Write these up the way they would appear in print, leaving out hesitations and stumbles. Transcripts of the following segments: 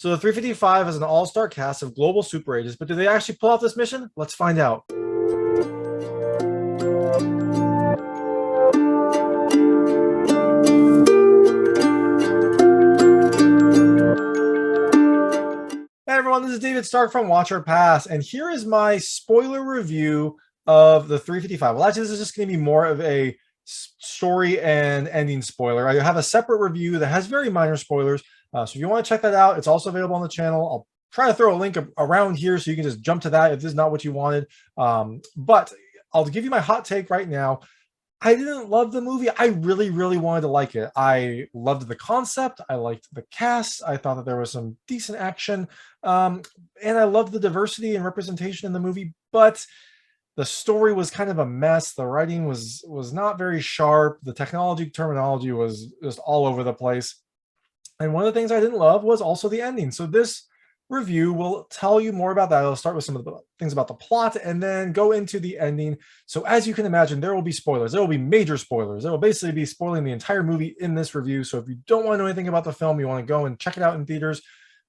So the 355 is an all-star cast of global super agents, but do they actually pull off this mission? Let's find out. Hey everyone, this is David Stark from Watch or Pass, and here is my spoiler review of the 355. Well, actually, this is just going to be more of a story and ending spoiler. I have a separate review that has very minor spoilers, so if you want to check that out, it's also available on the channel. I'll try to throw a link around here so you can just jump to that if this is not what you wanted. But I'll give you my hot take right now. I didn't love the movie. I really wanted to like it. I loved the concept. I liked the cast. I thought that there was some decent action. And I loved the diversity and representation in the movie, but the story was kind of a mess. The writing was not very sharp. The technology terminology was just all over the place. And one of the things I didn't love was also the ending. So this review will tell you more about that. I'll start with some of the things about the plot and then go into the ending. So as you can imagine, there will be spoilers. There will be major spoilers. There will basically be spoiling the entire movie in this review. So if you don't want to know anything about the film, you want to go and check it out in theaters,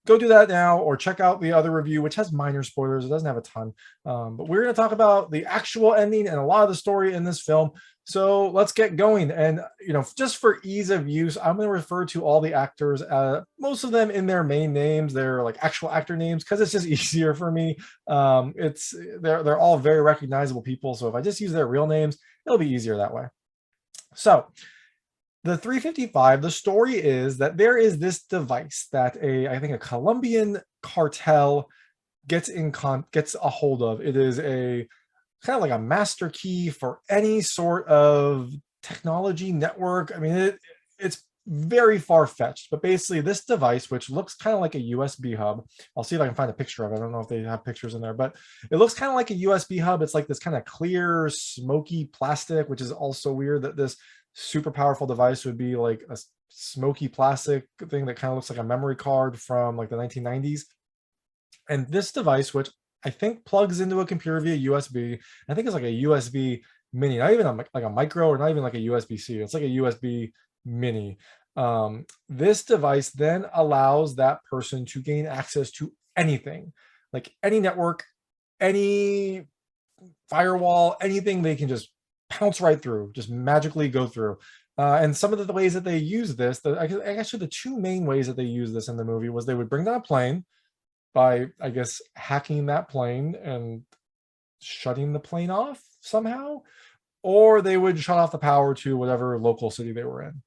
go do that now, or check out the other review, which has minor spoilers. It doesn't have a ton. But we're going to talk about the actual ending and a lot of the story in this film. So let's get going. And, just for ease of use, I'm going to refer to all the actors, most of them in their main names, their like actual actor names, because it's just easier for me. They're all very recognizable people. So if I just use their real names, it'll be easier that way. So the 355, the story is that there is this device that I think a Colombian cartel gets a hold of. It is a kind of like a master key for any sort of technology network. I mean, it's very far-fetched, but basically this device, which looks kind of like a USB hub. I'll see if I can find a picture of it. I don't know if they have pictures in there, but it looks kind of like a USB hub. It's like this kind of clear, smoky plastic, which is also weird that this super powerful device would be like a smoky plastic thing that kind of looks like a memory card from like the 1990s. And this device, which I think plugs into a computer via USB, I think it's like a USB mini, not even like a micro or not even like a USB-C. It's like a USB mini. This device then allows that person to gain access to anything, like any network, any firewall, anything they can just pounce right through, just magically go through. And some of the ways that they use this, actually the two main ways that they use this in the movie was they would bring down a plane by, I guess, hacking that plane and shutting the plane off somehow, or they would shut off the power to whatever local city they were in.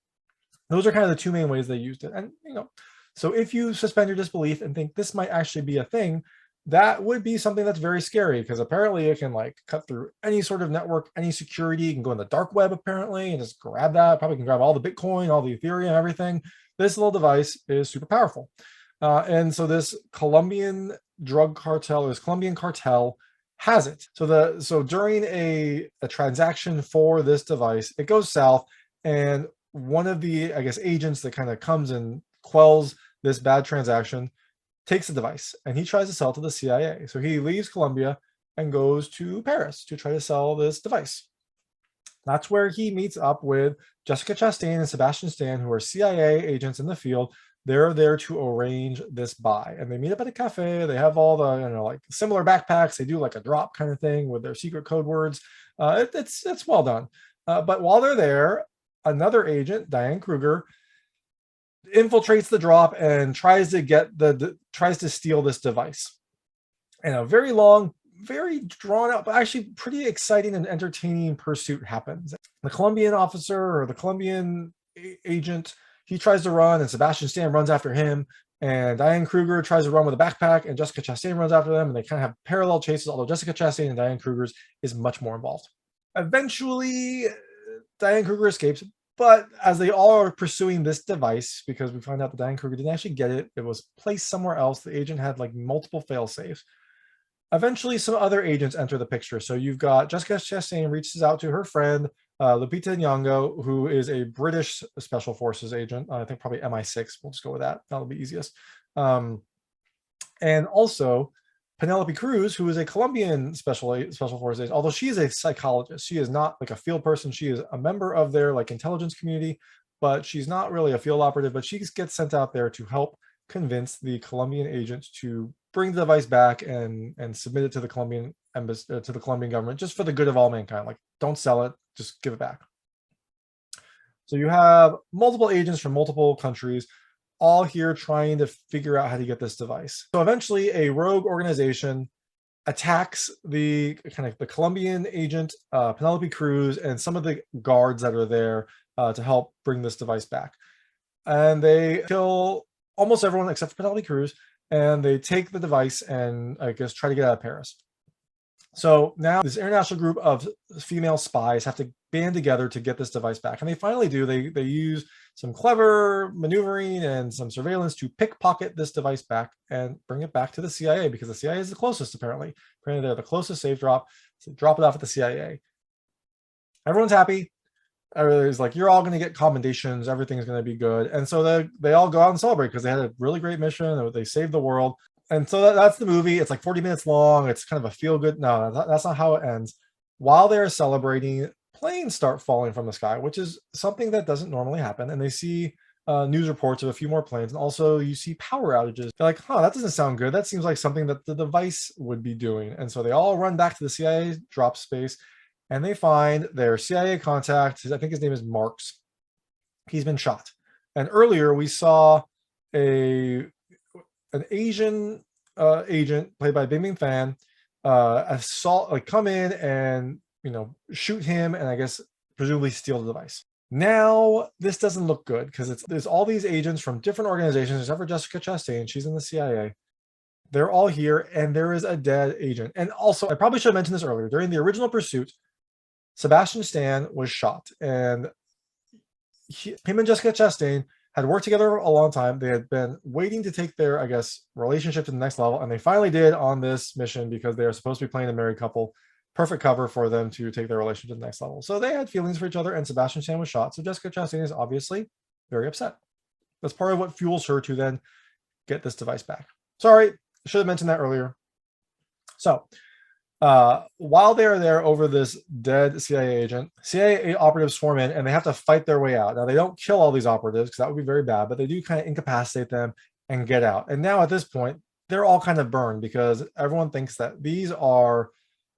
Those are kind of the two main ways they used it. And, so if you suspend your disbelief and think this might actually be a thing, that would be something that's very scary, because apparently it can like cut through any sort of network, any security. You can go in the dark web apparently and just grab that. Probably can grab all the Bitcoin, all the Ethereum, everything. This little device is super powerful. And so this Colombian drug cartel, this Colombian cartel has it. So during a transaction for this device, it goes south, and one of the, I guess, agents that kind of comes and quells this bad transaction takes the device and he tries to sell it to the CIA. So he leaves Colombia and goes to Paris to try to sell this device. That's where he meets up with Jessica Chastain and Sebastian Stan, who are CIA agents in the field. They're there to arrange this buy, and they meet up at a cafe. They have all the, like similar backpacks. They do like a drop kind of thing with their secret code words. It's well done. But while they're there, another agent, Diane Kruger, infiltrates the drop and tries to steal this device. And a very long, very drawn out, but actually pretty exciting and entertaining pursuit happens. The Colombian officer, or the Colombian agent, he tries to run, and Sebastian Stan runs after him, and Diane Kruger tries to run with a backpack, and Jessica Chastain runs after them, and they kind of have parallel chases, although Jessica Chastain and Diane Kruger's is much more involved. Eventually, Diane Kruger escapes, but as they all are pursuing this device, because we find out that Diane Kruger didn't actually get it, it was placed somewhere else. The agent had like multiple fail-safes. Eventually, some other agents enter the picture. So you've got Jessica Chastain reaches out to her friend, Lupita Nyong'o, who is a British Special Forces agent. I think probably MI6. We'll just go with that. That'll be easiest. And also Penélope Cruz, who is a Colombian Special Forces agent, although she is a psychologist. She is not like a field person. She is a member of their like intelligence community, but she's not really a field operative. But she gets sent out there to help convince the Colombian agent to bring the device back and submit it to the Colombian embassy, to the Colombian government, just for the good of all mankind. Like, don't sell it, just give it back. So you have multiple agents from multiple countries all here trying to figure out how to get this device. So eventually a rogue organization attacks the Colombian agent, Penelope Cruz, and some of the guards that are there to help bring this device back. And they kill almost everyone except for Penelope Cruz, and they take the device and I guess try to get out of Paris. So now this international group of female spies have to band together to get this device back. And they finally do. They use some clever maneuvering and some surveillance to pickpocket this device back and bring it back to the CIA, because the CIA is the closest, apparently. Apparently they're the closest safe drop. So drop it off at the CIA. Everyone's happy. Everybody's like, you're all going to get commendations. Everything's going to be good. And so they all go out and celebrate because they had a really great mission. They saved the world. And so that's the movie. It's like 40 minutes long. It's kind of a feel good. No, that's not how it ends. While they're celebrating, planes start falling from the sky, which is something that doesn't normally happen. And they see news reports of a few more planes. And also you see power outages. They're like, that doesn't sound good. That seems like something that the device would be doing. And so they all run back to the CIA drop space and they find their CIA contact. I think his name is Marks. He's been shot. And earlier we saw an Asian agent played by Bingbing Fan come in and shoot him and I guess presumably steal the device. Now this doesn't look good because there's all these agents from different organizations except for Jessica Chastain. She's in the CIA. They're all here and there is a dead agent. And also, I probably should have mentioned this earlier. During the original pursuit, Sebastian Stan was shot, and him and Jessica Chastain had worked together a long time. They had been waiting to take their, I guess, relationship to the next level, and they finally did on this mission because they are supposed to be playing a married couple. Perfect cover for them to take their relationship to the next level. So they had feelings for each other, and Sebastian Stan was shot. So Jessica Chastain is obviously very upset. That's part of what fuels her to then get this device back. Sorry, I should have mentioned that earlier. So while they are there over this dead CIA agent, CIA operatives swarm in and they have to fight their way out. Now, they don't kill all these operatives because that would be very bad, but they do kind of incapacitate them and get out. And now at this point, they're all kind of burned because everyone thinks that these are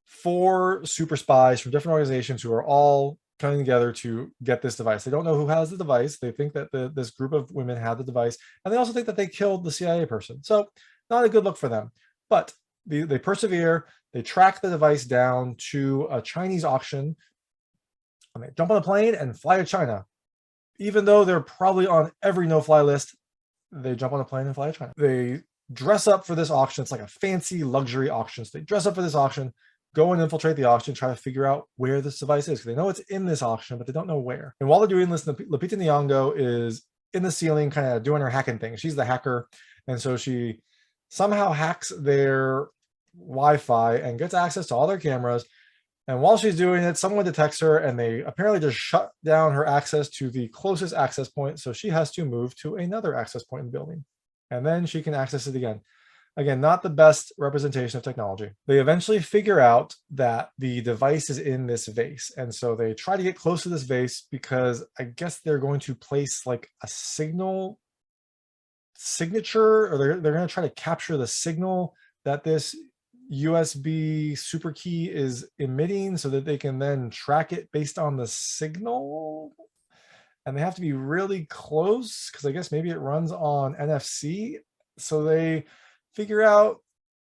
4 super spies from different organizations who are all coming together to get this device. They don't know who has the device. They think that this group of women had the device, and they also think that they killed the CIA person. So not a good look for them. But they persevere. They track the device down to a Chinese auction, and they jump on a plane and fly to China. Even though they're probably on every no-fly list, they jump on a plane and fly to China. They dress up for this auction. It's like a fancy luxury auction. So they dress up for this auction, go and infiltrate the auction, try to figure out where this device is. They know it's in this auction, but they don't know where. And while they're doing this, Lupita Nyong'o is in the ceiling kind of doing her hacking thing. She's the hacker. And so she somehow hacks their Wi-Fi and gets access to all their cameras. And while she's doing it, someone detects her and they apparently just shut down her access to the closest access point. So she has to move to another access point in the building. And then she can access it again. Again, not the best representation of technology. They eventually figure out that the device is in this vase. And so they try to get close to this vase because I guess they're going to place like a signature, or they're going to try to capture the signal that this USB super key is emitting so that they can then track it based on the signal. And they have to be really close because I guess maybe it runs on NFC. So they figure out,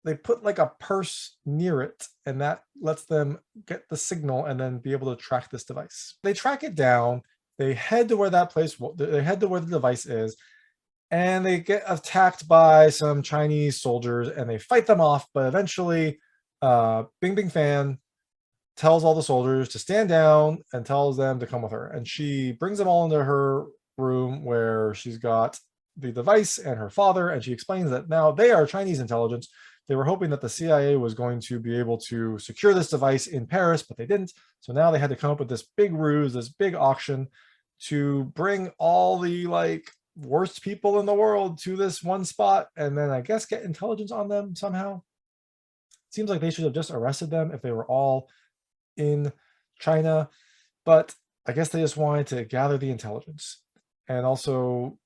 they put like a purse near it and that lets them get the signal and then be able to track this device. They track it down, they head to where they head to where the device is, and they get attacked by some Chinese soldiers and they fight them off. But eventually Bingbing Fan tells all the soldiers to stand down and tells them to come with her. And she brings them all into her room where she's got the device and her father. And she explains that now they are Chinese intelligence. They were hoping that the CIA was going to be able to secure this device in Paris, but they didn't. So now they had to come up with this big ruse, this big auction to bring all the worst people in the world to this one spot and then I guess get intelligence on them somehow. Seems like they should have just arrested them if they were all in China, but I guess they just wanted to gather the intelligence. And also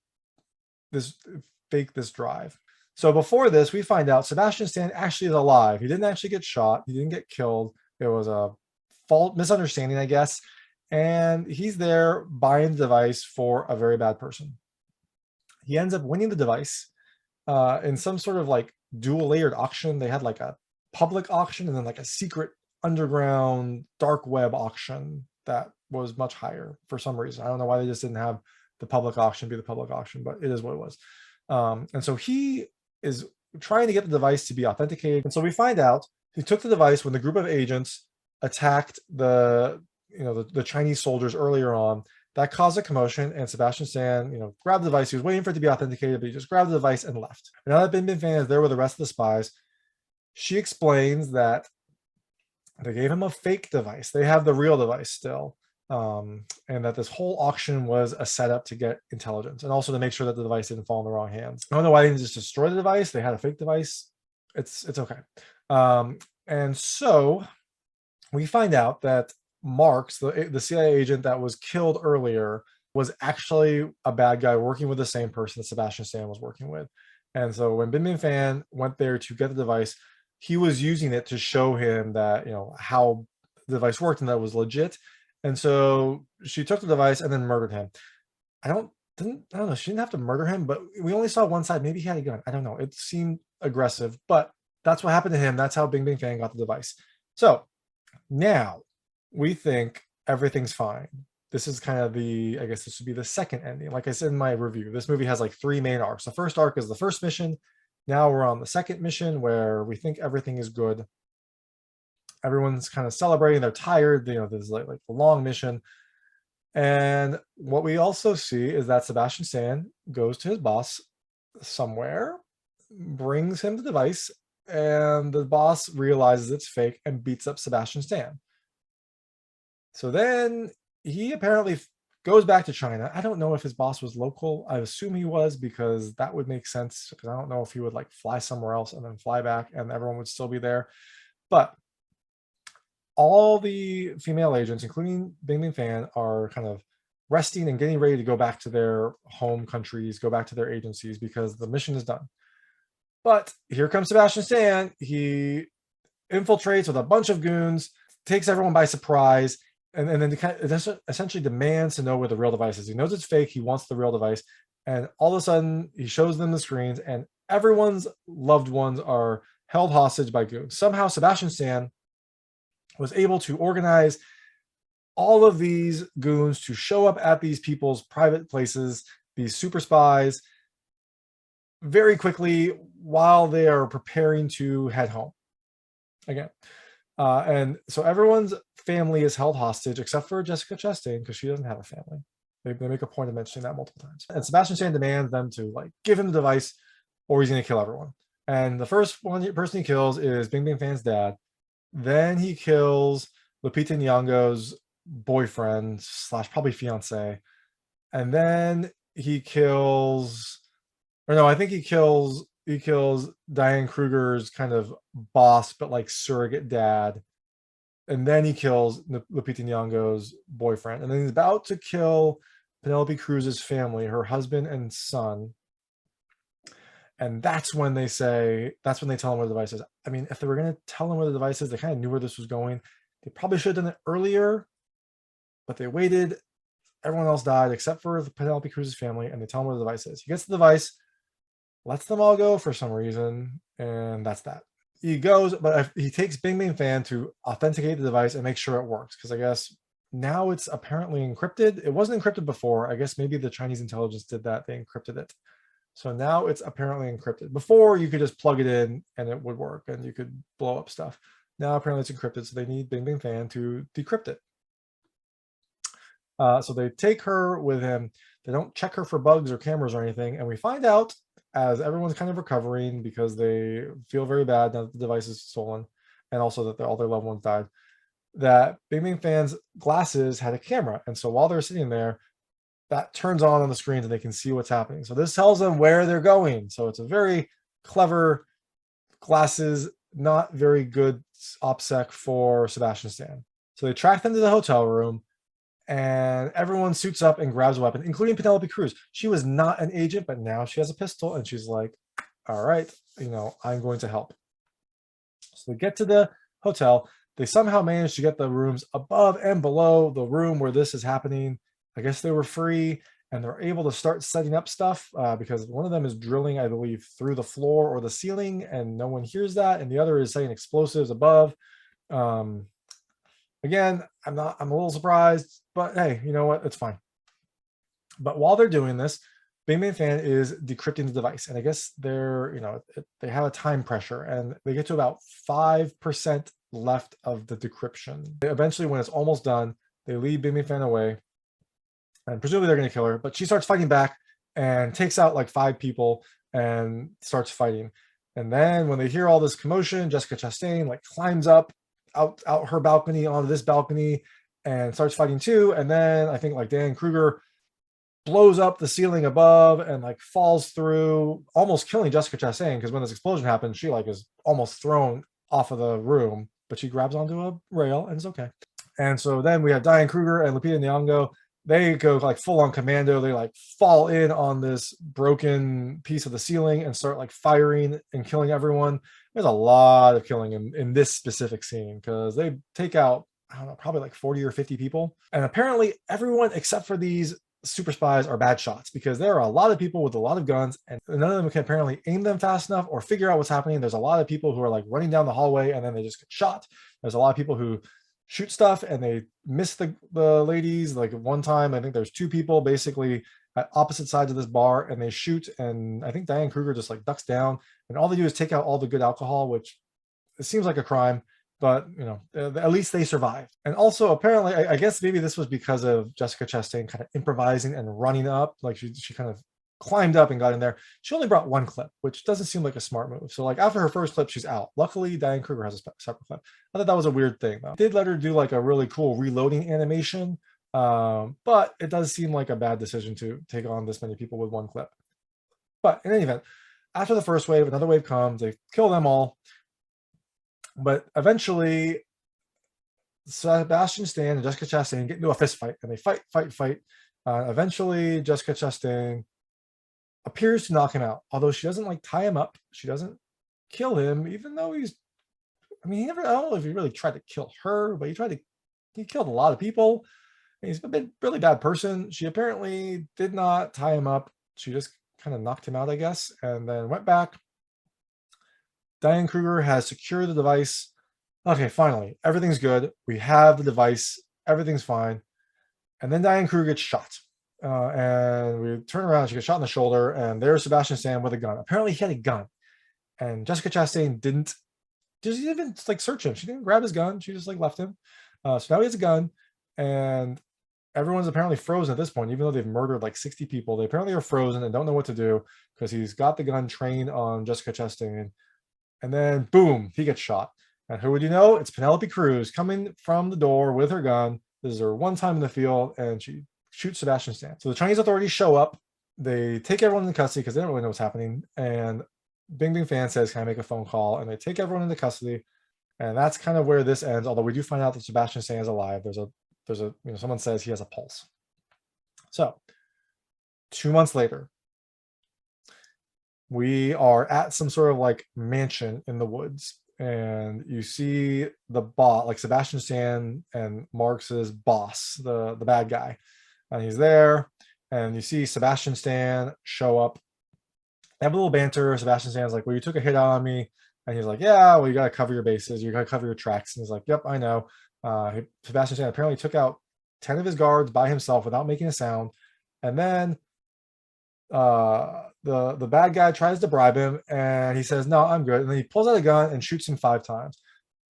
this fake this drive. So before this, we find out Sebastian Stan actually is alive. He didn't actually get shot. He didn't get killed. It was a misunderstanding, I guess. And he's there buying the device for a very bad person. He ends up winning the device in some sort of like dual layered auction. They had like a public auction and then like a secret underground dark web auction that was much higher for some reason. I don't know why they just didn't have the public auction be the public auction, but it is what it was. And so he is trying to get the device to be authenticated. And so we find out he took the device when the group of agents attacked the Chinese soldiers earlier on. That caused a commotion, and Sebastian Stan, grabbed the device. He was waiting for it to be authenticated, but he just grabbed the device and left. And now that Bingbing Fan is there with the rest of the spies, she explains that they gave him a fake device. They have the real device still. And that this whole auction was a setup to get intelligence and also to make sure that the device didn't fall in the wrong hands. I don't know why they didn't just destroy the device. They had a fake device. It's okay. And so we find out that Marks, the CIA agent that was killed earlier, was actually a bad guy working with the same person that Sebastian Stan was working with. And so when Bingbing Fan went there to get the device, he was using it to show him that, how the device worked and that it was legit. And so she took the device and then murdered him. I don't know. She didn't have to murder him, but we only saw one side. Maybe he had a gun. I don't know. It seemed aggressive, but that's what happened to him. That's how Bingbing Fan got the device. So now we think everything's fine. This is kind of I guess this would be the second ending. Like I said in my review, this movie has like 3 main arcs. The first arc is the first mission. Now we're on the second mission where we think everything is good. Everyone's kind of celebrating. They're tired. There's like the long mission. And what we also see is that Sebastian Stan goes to his boss somewhere, brings him the device, and the boss realizes it's fake and beats up Sebastian Stan. So then he apparently goes back to China. I don't know if his boss was local. I assume he was, because that would make sense, because I don't know if he would like fly somewhere else and then fly back and everyone would still be there. But all the female agents, including Bingbing Fan, are kind of resting and getting ready to go back to their home countries, go back to their agencies, because the mission is done. But here comes Sebastian Stan. He infiltrates with a bunch of goons, takes everyone by surprise, and then essentially demands to know where the real device is. He knows it's fake. He wants the real device. And all of a sudden, he shows them the screens, and everyone's loved ones are held hostage by goons. Somehow, Sebastian Stan was able to organize all of these goons to show up at these people's private places, these super spies, very quickly while they are preparing to head home again. And so everyone's family is held hostage except for Jessica Chastain, because she doesn't have a family. They make a point of mentioning that multiple times. And Sebastian Stan demands them to like give him the device or he's going to kill everyone. And the first person he kills is Bingbing Fan's dad. Then he kills Lupita Nyong'o's boyfriend / probably fiance. And then he kills, or no, I think he kills Diane Kruger's kind of boss, but like surrogate dad. And then he kills Lupita Nyong'o's boyfriend. And then he's about to kill Penelope Cruz's family, her husband and son. And that's when they tell him where the device is. I mean, if they were going to tell him where the device is, they kind of knew where this was going. They probably should have done it earlier, but they waited. Everyone else died except for Penelope Cruz's family, and they tell him where the device is. He gets the device, lets them all go for some reason, and that's that. He goes, but he takes Bingbing Fan to authenticate the device and make sure it works, because I guess now it's apparently encrypted. It wasn't encrypted before. I guess maybe the Chinese intelligence did that. They encrypted it. So now it's apparently encrypted. Before, you could just plug it in and it would work and you could blow up stuff. Now apparently it's encrypted, so they need Bingbing Fan to decrypt it. So they take her with him. They don't check her for bugs or cameras or anything. And we find out, as everyone's kind of recovering because they feel very bad now that the device is stolen, and also that all their loved ones died, that Bingbing Fan's glasses had a camera. And so while they're sitting there, that turns on the screens and they can see what's happening. So this tells them where they're going. So it's a very clever glasses, not very good OPSEC for Sebastian Stan. So they track them to the hotel room, and everyone suits up and grabs a weapon, including Penelope Cruz. She was not an agent, but now she has a pistol, and she's like, all right, I'm going to help. So they get to the hotel. They somehow manage to get the rooms above and below the room where this is happening. I guess they were free, and they're able to start setting up stuff because one of them is drilling, I believe, through the floor or the ceiling, and no one hears that, and the other is setting explosives above. Again, I'm a little surprised, but hey, you know what? It's fine. But while they're doing this, Bingbing Fan is decrypting the device, and I guess they have a time pressure, and they get to about 5% left of the decryption. Eventually, when it's almost done, they lead Bingbing Fan away, and presumably they're going to kill her. But she starts fighting back and takes out like 5 people and starts fighting. And then when they hear all this commotion, Jessica Chastain like climbs up out her balcony onto this balcony and starts fighting too. And then I think like Diane Kruger blows up the ceiling above and like falls through, almost killing Jessica Chastain, because when this explosion happens, she like is almost thrown off of the room, but she grabs onto a rail and it's okay. And so then we have Diane Kruger and Lupita Nyong'o. They go like full on commando. They like fall in on this broken piece of the ceiling and start like firing and killing everyone. There's a lot of killing in this specific scene because they take out, I don't know, probably like 40 or 50 people. And apparently everyone except for these super spies are bad shots because there are a lot of people with a lot of guns and none of them can apparently aim them fast enough or figure out what's happening. There's a lot of people who are like running down the hallway and then they just get shot. There's a lot of people who shoot stuff and they miss the ladies. Like one time, I think there's 2 people basically at opposite sides of this bar and they shoot, and I think Diane Kruger just like ducks down and all they do is take out all the good alcohol, which it seems like a crime, but at least they survive. And also apparently, I guess maybe this was because of Jessica Chastain kind of improvising and running up, like she kind of climbed up and got in there. She only brought 1 clip, which doesn't seem like a smart move. So like after her first clip, she's out. Luckily, Diane Kruger has a separate clip. I thought that was a weird thing though. Did let her do like a really cool reloading animation, but it does seem like a bad decision to take on this many people with 1 clip. But in any event, after the first wave, another wave comes. They kill them all. But eventually, Sebastian Stan and Jessica Chastain get into a fist fight, and they fight. Eventually, Jessica Chastain appears to knock him out, although she doesn't like tie him up. She doesn't kill him, even though I don't know if he really tried to kill her, but he killed a lot of people. And he's a really bad person. She apparently did not tie him up. She just kind of knocked him out, I guess, and then went back. Diane Kruger has secured the device. Okay, finally, everything's good. We have the device. Everything's fine. And then Diane Kruger gets shot. And we turn around, she gets shot in the shoulder, and there's Sebastian Stan with a gun. Apparently he had a gun. And Jessica Chastain didn't even like search him. She didn't grab his gun. She just like left him. So now he has a gun, and everyone's apparently frozen at this point, even though they've murdered like 60 people. They apparently are frozen and don't know what to do because he's got the gun trained on Jessica Chastain. And then boom, he gets shot. And who would you know? It's Penelope Cruz coming from the door with her gun. This is her one time in the field, and she shoots Sebastian Stan. So the Chinese authorities show up. They take everyone into custody because they don't really know what's happening. And Bingbing Fan says, can I make a phone call? And they take everyone into custody. And that's kind of where this ends. Although we do find out that Sebastian Stan is alive. There's a someone says he has a pulse. So 2 months later, we are at some sort of like mansion in the woods. And you see the boss, like Sebastian Stan and Marx's boss, the bad guy. And he's there, and you see Sebastian Stan show up. They have a little banter. Sebastian Stan's like, well, you took a hit on me. And he's like, yeah, well, you got to cover your bases. You got to cover your tracks. And he's like, yep, I know. Sebastian Stan apparently took out 10 of his guards by himself without making a sound. And then the bad guy tries to bribe him, and he says, no, I'm good. And then he pulls out a gun and shoots him 5 times.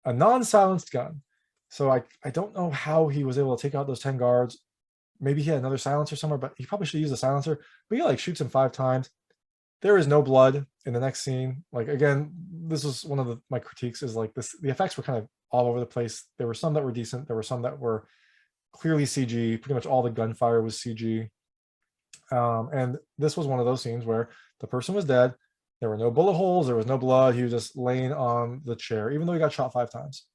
A non-silenced gun. So I don't know how he was able to take out those 10 guards. Maybe he had another silencer somewhere, but he probably should use a silencer. But he like shoots him 5 times. There is no blood in the next scene. Like, again, this was one of my critiques, is like this, the effects were kind of all over the place. There were some that were decent. There were some that were clearly CG. Pretty much all the gunfire was CG. And this was one of those scenes where the person was dead. There were no bullet holes. There was no blood. He was just laying on the chair, even though he got shot 5 times.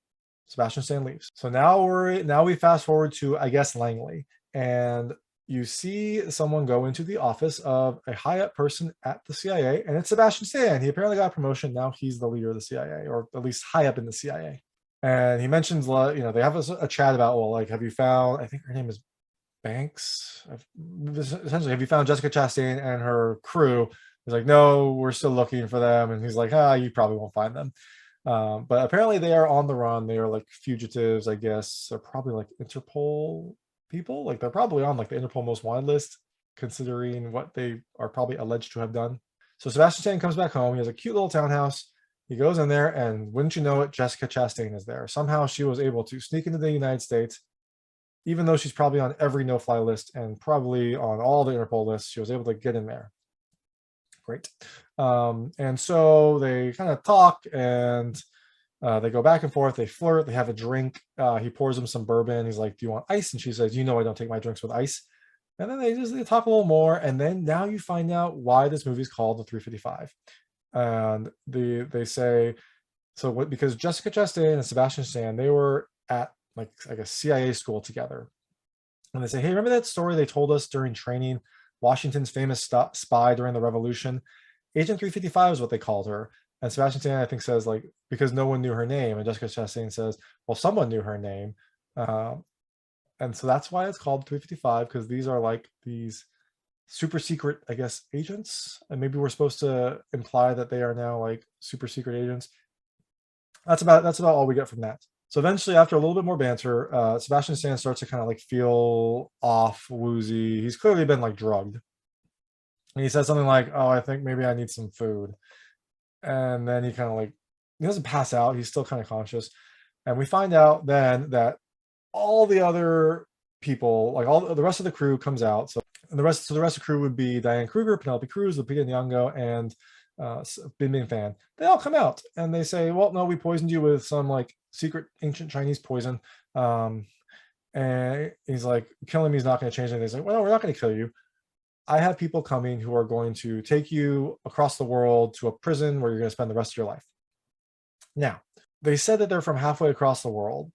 Sebastian Stan leaves. So now we fast forward to, I guess, Langley, and you see someone go into the office of a high up person at the CIA, and it's Sebastian Stan. He apparently got a promotion. Now he's the leader of the CIA, or at least high up in the CIA. And he mentions, they have a chat about, well, like, have you found, I think her name is Banks. Essentially, have you found Jessica Chastain and her crew? He's like, no, we're still looking for them. And he's like, you probably won't find them. But apparently they are on the run. They are like fugitives, I guess. They're probably like Interpol people. Like they're probably on like the Interpol most wanted list, considering what they are probably alleged to have done. So Sebastian Stan comes back home. He has a cute little townhouse. He goes in there, and wouldn't you know it, Jessica Chastain is there. Somehow she was able to sneak into the United States, even though she's probably on every no-fly list and probably on all the Interpol lists. She was able to get in there. Great. And so they kind of talk, and they go back and forth. They flirt. They have a drink. He pours him some bourbon. He's like, do you want ice? And she says, you know I don't take my drinks with ice. And then they talk a little more. And then now you find out why this movie is called The 355. And they say, because Jessica Chastain and Sebastian Stan, they were at like a CIA school together. And they say, hey, remember that story they told us during training? Washington's famous spy during the Revolution? Agent 355 is what they called her. And Sebastian Stan, I think, says, like, because no one knew her name. And Jessica Chastain says, well, someone knew her name. And so that's why it's called 355, because these are like these super secret, I guess, agents. And maybe we're supposed to imply that they are now like super secret agents. That's about all we get from that. So eventually, after a little bit more banter, Sebastian Stan starts to kind of like feel off, woozy. He's clearly been like drugged. And he says something like, oh, I think maybe I need some food. And then he kind of like, he doesn't pass out. He's still kind of conscious. And we find out then that all the other people, like all the rest of the crew comes out. So the rest of the crew would be Diane Kruger, Penelope Cruz, Lupita Nyong'o, and Bingbing Fan. They all come out and they say, well, no, we poisoned you with some like secret ancient Chinese poison. And he's like, killing me is not going to change anything. He's like, well, no, we're not going to kill you. I have people coming who are going to take you across the world to a prison where you're going to spend the rest of your life. Now, they said that they're from halfway across the world.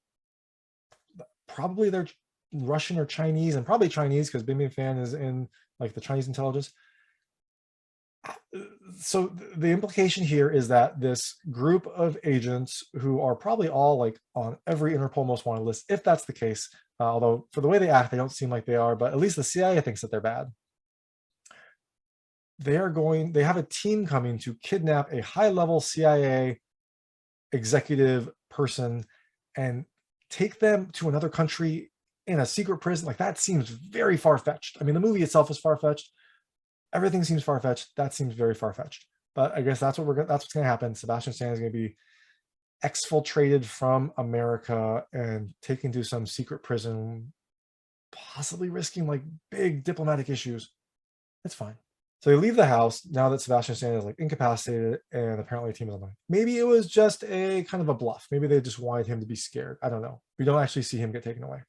Probably they're Russian or Chinese, and probably Chinese because Bingbing Fan is in like the Chinese intelligence. So the implication here is that this group of agents, who are probably all like on every Interpol most wanted list, if that's the case, although for the way they act, they don't seem like they are, but at least the CIA thinks that they're bad. They have a team coming to kidnap a high-level CIA executive person and take them to another country in a secret prison. Like, that seems very far-fetched. I mean, the movie itself is far-fetched. Everything seems far-fetched. That seems very far-fetched. But I guess that's what's going to happen. Sebastian Stan is going to be exfiltrated from America and taken to some secret prison, possibly risking like big diplomatic issues. It's fine. So they leave the house now that Sebastian Stan is like incapacitated, and apparently the team is online. Maybe it was just a kind of a bluff. Maybe they just wanted him to be scared. I don't know. We don't actually see him get taken away.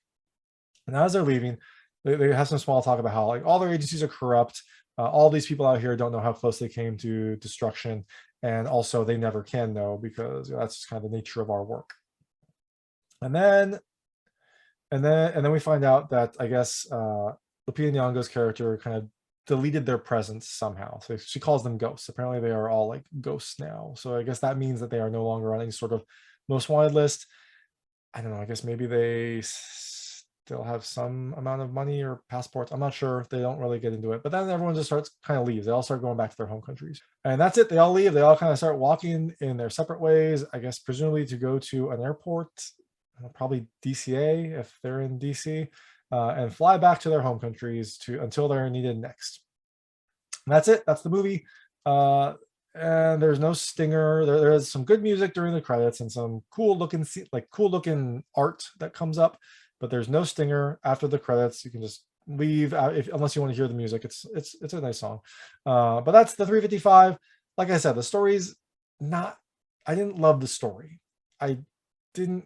And as they're leaving, they have some small talk about how like all their agencies are corrupt. All these people out here don't know how close they came to destruction, and also they never can know because that's just kind of the nature of our work. And then we find out that I guess Lupita Nyong'o's character kind of deleted their presence somehow. So she calls them ghosts. Apparently they are all like ghosts now. So I guess that means that they are no longer on any sort of most wanted list. I don't know. I guess maybe they still have some amount of money or passports. I'm not sure. They don't really get into it. But then everyone just kind of leaves. They all start going back to their home countries. And that's it. They all leave. They all kind of start walking in their separate ways, I guess, presumably to go to an airport, probably DCA if they're in DC. And fly back to their home countries until they're needed next. And that's it. That's the movie. And there's no stinger. There is some good music during the credits and some cool looking art that comes up. But there's no stinger after the credits. You can just leave unless you want to hear the music. It's a nice song. But that's the 355. Like I said, the story's not. I didn't love the story. I didn't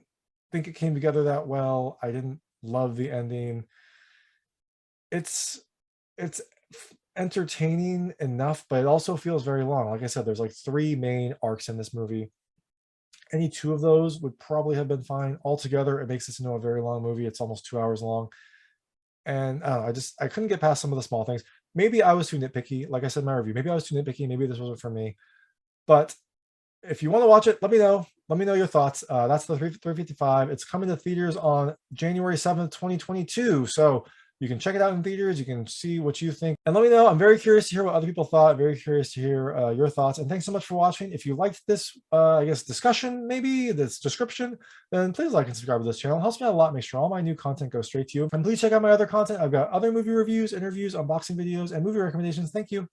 think it came together that well. I didn't love the ending. It's entertaining enough, but it also feels very long. Like I said, there's like 3 main arcs in this movie, any two of those would probably have been fine. Altogether, it makes this into a very long movie. It's almost 2 hours long. And I don't know, I couldn't get past some of the small things. Maybe I was too nitpicky. Like I said in my review, maybe I was too nitpicky. Maybe this wasn't for me. But if you want to watch it, let me know. Let me know your thoughts. That's the 355. It's coming to theaters on January 7th, 2022. So you can check it out in theaters. You can see what you think. And let me know. I'm very curious to hear what other people thought. Very curious to hear your thoughts. And thanks so much for watching. If you liked this, I guess, discussion, maybe this description, then please like and subscribe to this channel. It helps me out a lot. Make sure all my new content goes straight to you. And please check out my other content. I've got other movie reviews, interviews, unboxing videos, and movie recommendations. Thank you.